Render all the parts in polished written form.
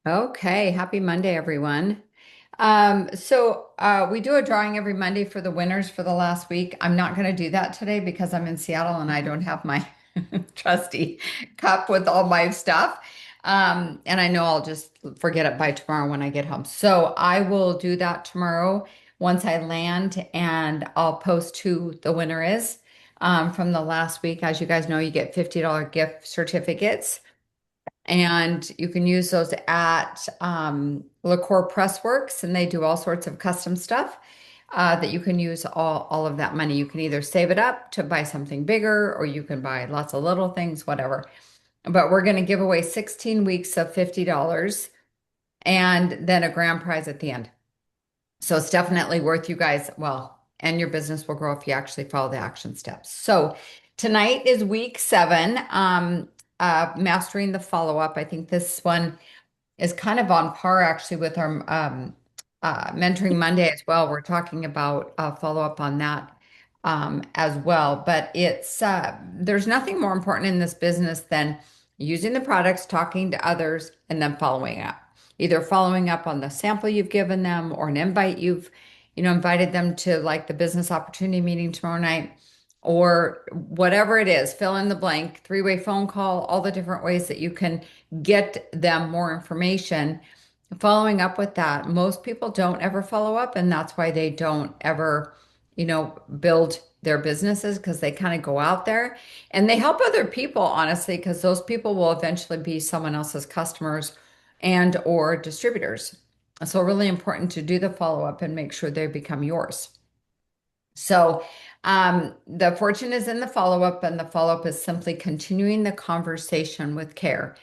Okay, happy Monday, everyone. We do a drawing every Monday for the winners for the last week. I'm not going to do that today because I'm in Seattle and I don't have my trusty cup with all my stuff. And I know I'll just forget it by tomorrow when I get home. So I will do that tomorrow once I land and I'll post who the winner is from the last week. As you guys know, you get $50 gift certificates. And you can use those at Liqueur Pressworks, and they do all sorts of custom stuff that you can use all of that money. You can either save it up to buy something bigger, or you can buy lots of little things, whatever. But we're going to give away 16 weeks of $50 and then a grand prize at the end. So it's definitely worth you guys. Well, and your business will grow if you actually follow the action steps. So tonight is week 7, mastering the follow-up. I think this one is kind of on par actually with our Mentoring Monday as well. We're talking about follow up on that as well. But there's nothing more important in this business than using the products, talking to others, and then following up. Either following up on the sample you've given them or an invite you've invited them to, like the business opportunity meeting tomorrow night, or whatever it is, fill in the blank, three-way phone call, all the different ways that you can get them more information. Following up with that, most people don't ever follow up, and that's why they don't ever build their businesses, because they kind of go out there and they help other people, honestly, because those people will eventually be someone else's customers and or distributors. So really important to do the follow up and make sure they become yours. So the fortune is in the follow up, and the follow up is simply continuing the conversation with care.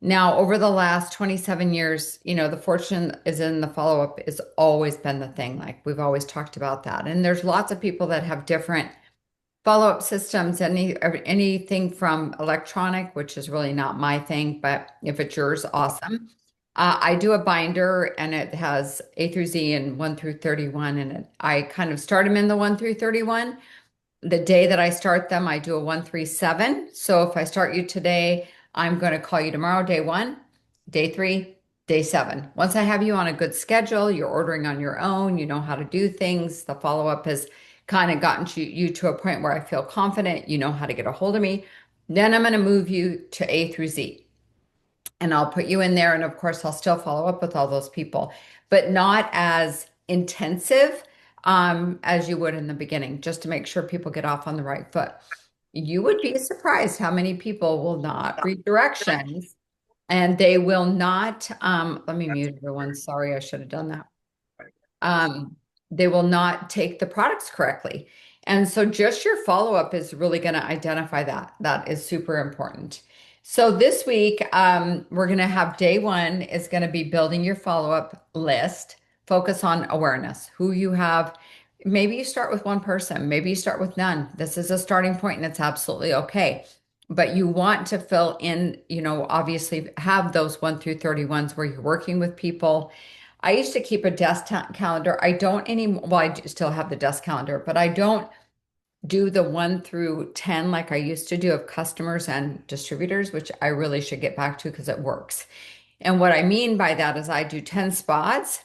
Now, over the last 27 years, the fortune is in the follow-up has always been the thing. Like we've always talked about that. And there's lots of people that have different follow-up systems, anything from electronic, which is really not my thing, but if it's yours, awesome. I do a binder and it has A through Z and 1 through 31 in it. I kind of start them in the 1 through 31. The day that I start them, I do a 137. So if I start you today, I'm going to call you tomorrow, day 1, day 3, day 7. Once I have you on a good schedule, you're ordering on your own, you know how to do things. The follow up has kind of gotten you to a point where I feel confident, you know how to get a hold of me. Then I'm going to move you to A through Z, and I'll put you in there. And of course, I'll still follow up with all those people, but not as intensive as you would in the beginning, just to make sure people get off on the right foot. You would be surprised how many people will not read directions, and they will not. Let me mute everyone. Sorry, I should have done that. um, they will not take the products correctly. And so just your follow-up is really going to identify that. That is super important. So this week, we're going to have day 1 is going to be building your follow-up list. Focus on awareness, who you have. Maybe you start with one person, maybe you start with none. This is a starting point and it's absolutely okay. But you want to fill in, obviously have those 1 through 31s where you're working with people. I used to keep a desk calendar. I don't anymore. Well, I still have the desk calendar, but I don't do the 1 through 10 like I used to do of customers and distributors, which I really should get back to because it works. And what I mean by that is I do 10 spots,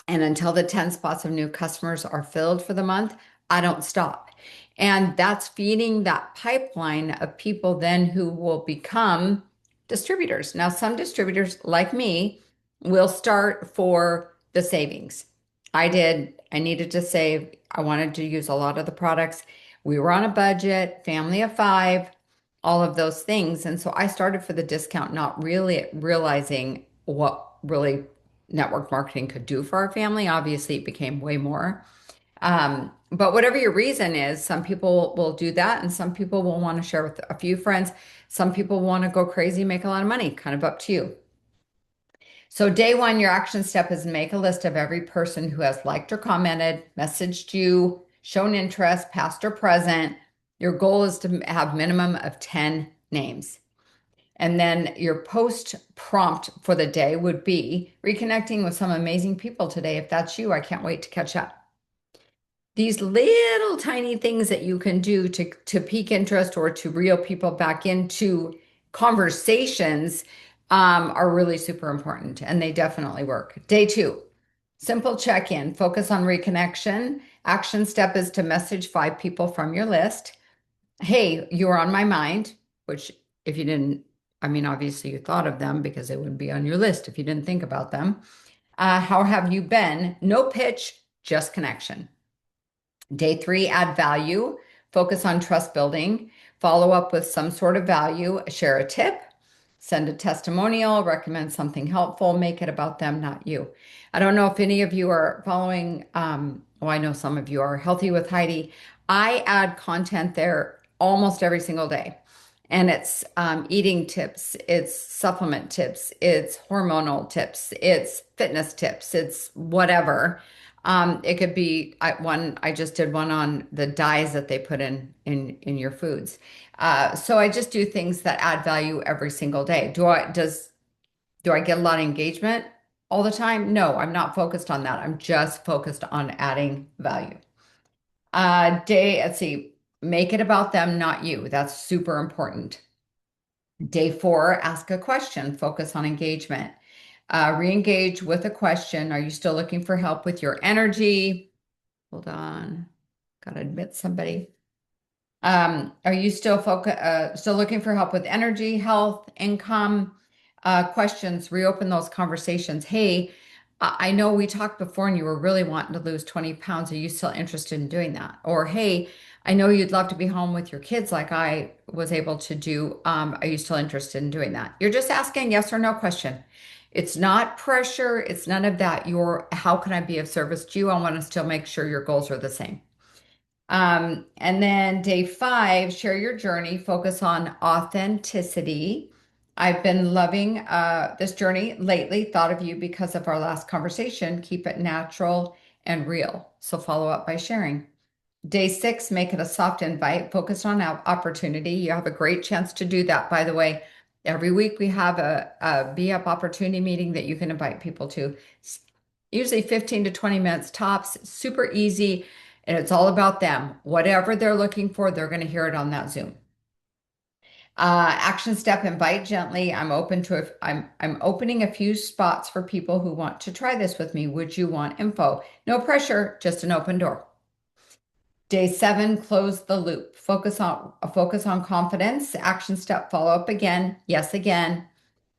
and until the 10 spots of new customers are filled for the month, I don't stop. And that's feeding that pipeline of people then who will become distributors. Now, some distributors like me will start for the savings. I did. I needed to save. I wanted to use a lot of the products. We were on a budget, family of 5, all of those things. And so I started for the discount, not really realizing what really network marketing could do for our family. Obviously, it became way more. But whatever your reason is, some people will do that, and some people will want to share with a few friends. Some people want to go crazy, make a lot of money, kind of up to you. So, day 1, your action step is make a list of every person who has liked or commented, messaged you, shown interest, past or present. Your goal is to have minimum of 10 names. And then your post prompt for the day would be reconnecting with some amazing people today. If that's you, I can't wait to catch up. These little tiny things that you can do to pique interest or to reel people back into conversations are really super important and they definitely work. Day two, simple check-in, focus on reconnection. Action step is to message 5 people from your list. Hey, you were on my mind, which if you didn't, I mean, obviously you thought of them because they wouldn't be on your list if you didn't think about them. How have you been? No pitch, just connection. Day three, add value, focus on trust building, follow up with some sort of value, share a tip, send a testimonial, recommend something helpful, make it about them, not you. I don't know if any of you are following, well, I know some of you are Healthy with Heidi. I add content there almost every single day. And it's eating tips, it's supplement tips, it's hormonal tips, it's fitness tips, it's whatever. It could be I just did one on the dyes that they put in your foods. So I just do things that add value every single day. Do I get a lot of engagement all the time? No, I'm not focused on that. I'm just focused on adding value. Let's see, make it about them, not you. That's super important. Day four, ask a question, focus on engagement. Re-engage with a question. Are you still looking for help with your energy? Hold on. Gotta admit somebody. Are you still looking for help with energy, health, income, questions? Reopen those conversations. Hey, I know we talked before and you were really wanting to lose 20 pounds. Are you still interested in doing that? Or, hey, I know you'd love to be home with your kids like I was able to do. Are you still interested in doing that? You're just asking yes or no question. It's not pressure. It's none of that. How can I be of service to you? I want to still make sure your goals are the same. And then day five, share your journey, focus on authenticity. I've been loving this journey lately, thought of you because of our last conversation. Keep it natural and real. So follow up by sharing. Day six, make it a soft invite, focus on opportunity. You have a great chance to do that, by the way. Every week we have a Be Up opportunity meeting that you can invite people to. Usually 15 to 20 minutes tops, super easy, and it's all about them. Whatever they're looking for, they're going to hear it on that Zoom. Action step, invite gently. I'm opening a few spots for people who want to try this with me. Would you want info? No pressure, just an open door. Day seven, close the loop. Focus on confidence. Action step, follow up again. Yes, again.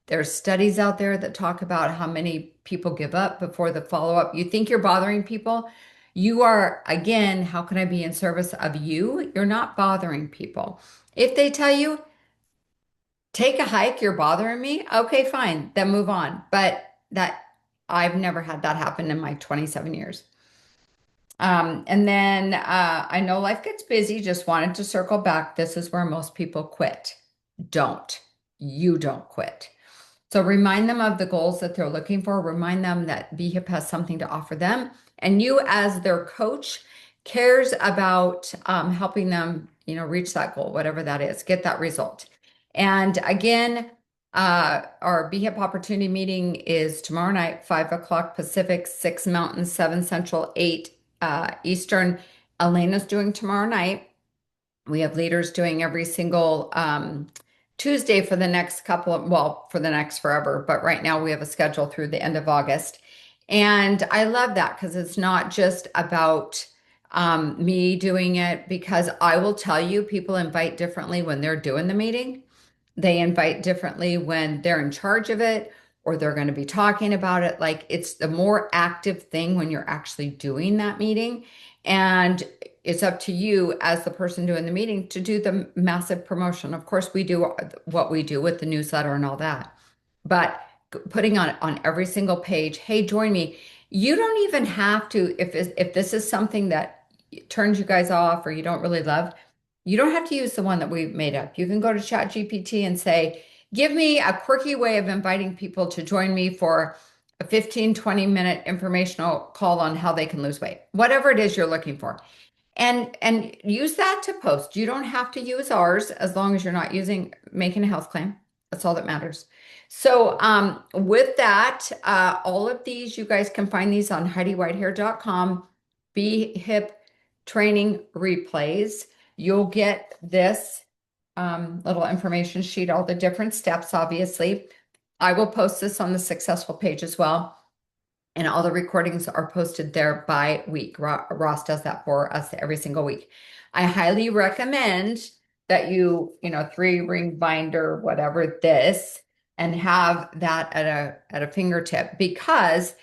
There's studies out there that talk about how many people give up before the follow-up. You think you're bothering people? You are, again, how can I be in service of you? You're not bothering people. If they tell you, take a hike, you're bothering me, okay, fine, then move on. But that I've never had that happen in my 27 years. And then I know life gets busy, just wanted to circle back. This is where most people quit. Don't. You don't quit. So remind them of the goals that they're looking for. Remind them that BHIP has something to offer them. And you, as their coach, cares about helping them, reach that goal, whatever that is, get that result. And again, our BHIP opportunity meeting is tomorrow night, 5 o'clock Pacific, 6 Mountain, 7 Central, 8 Eastern. Elena's doing tomorrow night. We have leaders doing every single Tuesday for the next for the next forever, but right now we have a schedule through the end of August. And I love that because it's not just about me doing it, because I will tell you, people invite differently when they're doing the meeting. They invite differently when they're in charge of it or they're going to be talking about it. Like, it's the more active thing when you're actually doing that meeting. And it's up to you as the person doing the meeting to do the massive promotion. Of course, we do what we do with the newsletter and all that, but putting on every single page, hey, join me. You don't even have to, if this is something that turns you guys off or you don't really love, you don't have to use the one that we made up. You can go to ChatGPT and say, give me a quirky way of inviting people to join me for a 15, 20-minute informational call on how they can lose weight, whatever it is you're looking for. And use that to post. You don't have to use ours as long as you're not making a health claim. That's all that matters. So with that, all of these, you guys can find these on HeidiWhitehair.com. BHIP training replays. You'll get this little information sheet, all the different steps, obviously. I will post this on the successful page as well. And all the recordings are posted there by week. Ross does that for us every single week. I highly recommend that three ring binder, whatever this, and have that at a fingertip because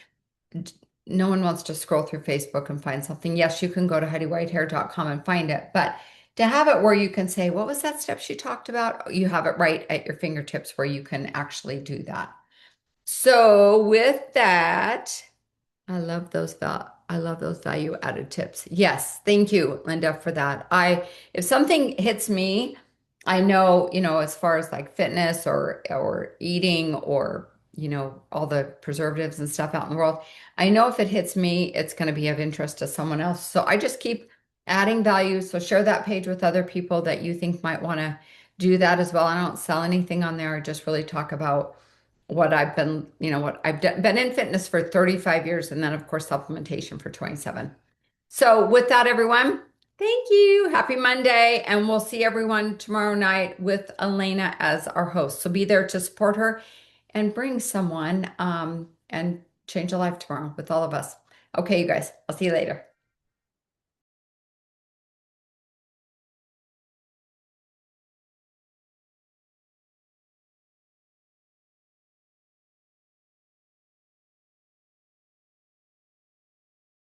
no one wants to scroll through Facebook and find something. Yes, you can go to HeidiWhitehair.com and find it, but to have it where you can say, what was that step she talked about? You have it right at your fingertips where you can actually do that. So with that, I love those value added tips. Yes, thank you, Linda, for that. If something hits me, I know, as far as like fitness or eating or, all the preservatives and stuff out in the world, I know if it hits me, it's going to be of interest to someone else. So I just keep adding value. So share that page with other people that you think might want to do that as well. I don't sell anything on there. I just really talk about what I've been, what I've been in fitness for 35 years, and then of course supplementation for 27. So with that, everyone, thank you. Happy Monday, and we'll see everyone tomorrow night with Elena as our host. So be there to support her and bring someone and change a life tomorrow with all of us. Okay, you guys, I'll see you later.